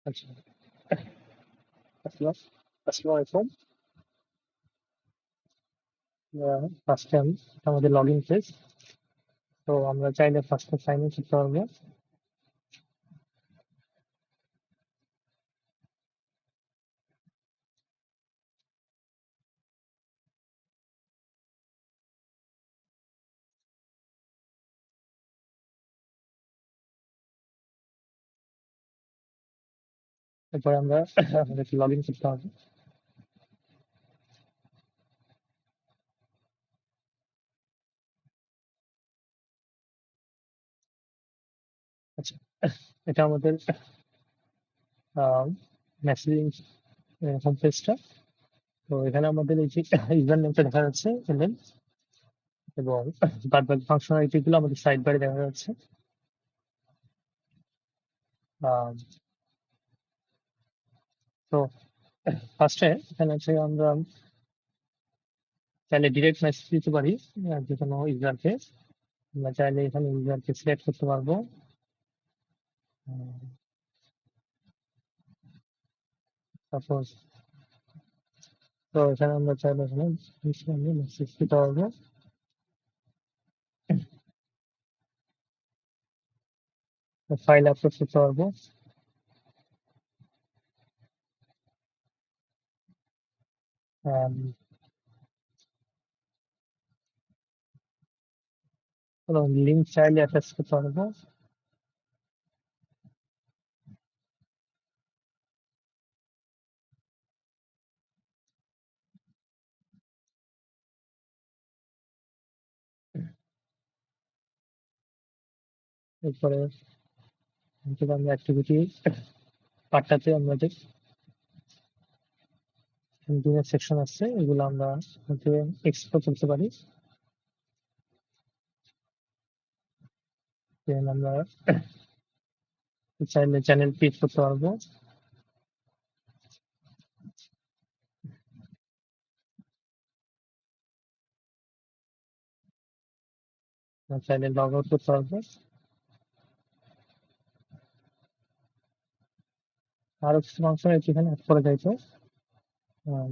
আচ্ছা, আসসালামু আলাইকুম। ফার্স্ট টাইম আমাদের লগ ইন পেজ। তো আমরা চাইলে ফার্স্টে সাইন ইন করতে পারবো। এরপরে আমরা আমাদেরকে লগ ইন করতে হবে। আচ্ছা, এটা আমাদের মেসেজিং হোম পেজটা। তো এখানে আমাদের এই যে ইউজার নেমটা দেখা যাচ্ছে ইমেল, এবং বাদ বাকি ফাংশনালিটি গুলো আমাদের সাইড বারে দেখা যাচ্ছে। আহ, তো ফার্স্টে এখানে হচ্ছে আমরা চাইলে ডিরেক্ট মেসেজ দিতে পারি যে কোনো ইউজারকে। আমরা চাইলে এখানে ইউজারকে সিলেক্ট করতে পারবো। সাপোজ, তো এখানে আমরা চাইলে এখানে মেসেজ দিতে পারবো। ফাইল আপলোড করতে পারবো। লিঙ্ক চাইলে অ্যাটাচ করতে পারবো। এরপরে আমরা অ্যাক্টিভিটি পার্টটাতে আমাদের দুটো সেকশন আছে, এগুলো আমরা এক্সপ্লোর করতে পারি। Then আমরা চাইলে চ্যানেল ক্রিয়েট করতে পারবো। চাইলে লগ আউট করতে পারবো। আরো কিছু ফাংশন এখানে অ্যাড করা যাইতো। আহ,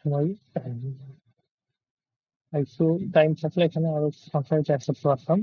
সময় একটু টাইম থাকলে এখানে আরো ফাংশনালিটি অ্যাড করতে পারতাম।